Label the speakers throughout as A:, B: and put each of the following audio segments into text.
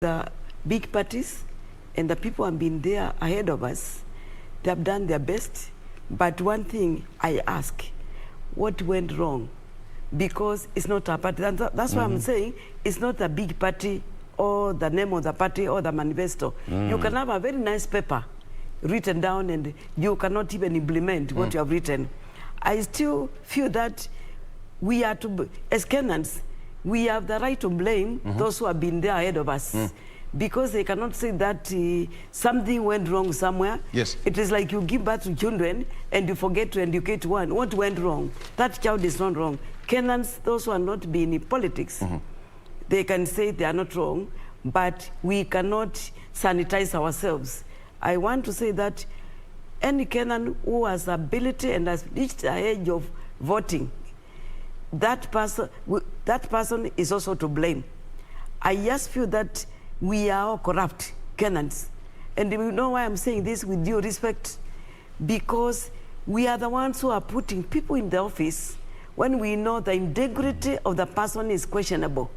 A: The big parties and the people have been there ahead of us, they have done their best. But one thing I ask, what went wrong? Because it's not a party. That's why I'm saying it's not a big party or the name of the party or the manifesto. You can have a very nice paper written down and you cannot even implement what you have written. I still feel that we are to, as Kenyans, we have the right to blame those who have been there ahead of us. Because they cannot say that something went wrong somewhere.
B: Yes.
A: It is like you give birth to children and you forget to educate one. What went wrong? That child is not wrong. Kenyans, those who are not being in politics, they can say they are not wrong, but we cannot sanitize ourselves. I want to say that any Kenyan who has ability and has reached the age of voting, that person is also to blame. I just feel that we are all corrupt Kenyans. And you know why I'm saying this with due respect? Because we are the ones who are putting people in the office when we know the integrity of the person is questionable.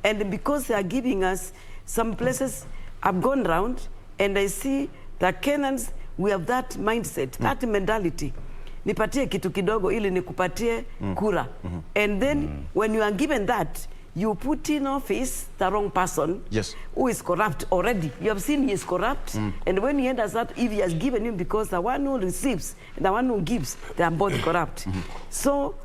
A: And because they are giving us some places, I've gone around and I see that Kenyans, we have that mindset, that mentality. Nipatie kitu kidogo ili nikupatie kura. And then when you are given that, you put in office the wrong person who is corrupt already. You have seen he is corrupt. And when he enters that, if he has given him, because the one who receives and the one who gives, they are both corrupt. So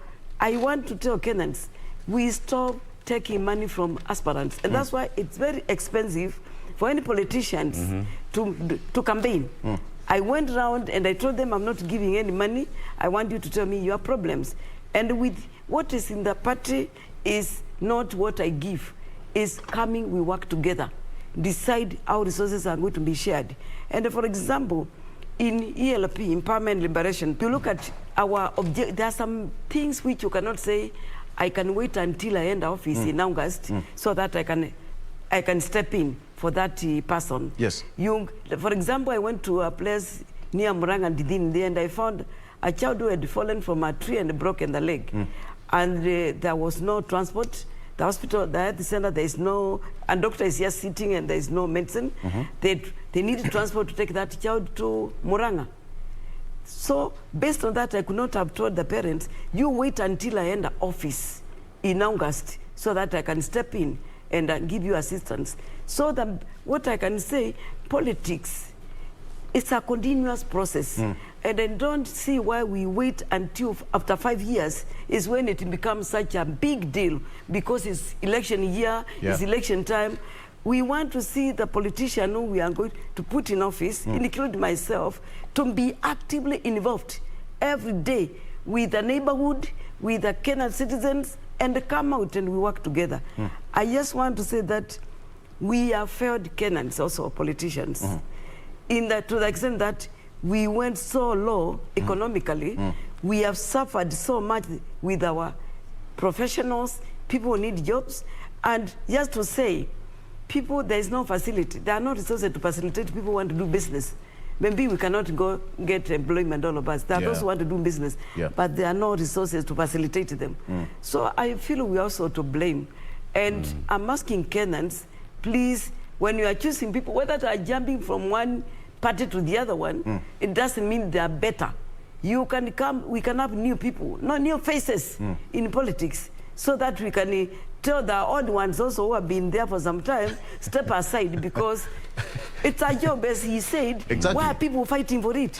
A: I want to tell Kenyans, we stop taking money from aspirants. And that's why it's very expensive for any politicians to campaign. I went around and I told them I'm not giving any money. I want you to tell me your problems. And with what is in the party is not what I give. Is coming, we work together. Decide how resources are going to be shared. And for example, in ELP, Empowerment Liberation, if you look at our object, there are some things which you cannot say, I can wait until I end office in August so that I can step in for that person.
B: Yes.
A: For example, I went to a place near Muranga and I found a child who had fallen from a tree and broken the leg. And there was no transport. The hospital, the health center, there is no, and doctor is just sitting and there is no medicine. They needed transport to take that child to Muranga. So based on that, I could not have told the parents, you wait until I end office in August so that I can step in and give you assistance. So what I can say, politics, it's a continuous process. And I don't see why we wait until after 5 years is when it becomes such a big deal, because it's election year, it's election time. We want to see the politician who we are going to put in office, including myself, to be actively involved every day with the neighborhood, with the Kenyan citizens, and come out and we work together. I just want to say that we are failed Kenyans, also politicians, to the extent that we went so low economically. We have suffered so much with our professionals, people who need jobs. And just to say, people, there is no facility. There are no resources to facilitate people who want to do business. Maybe we cannot go get employment, all of us. There are those who want to do business, but there are no resources to facilitate them. So I feel we are also to blame. And I'm asking Kenyans, please, when you are choosing people, whether they are jumping from one party to the other one, it doesn't mean they are better. You can come, we can have new people, no new faces in politics, so that we can tell the odd ones also who have been there for some time, step aside, because it's a job, as he said. Why are people fighting for it?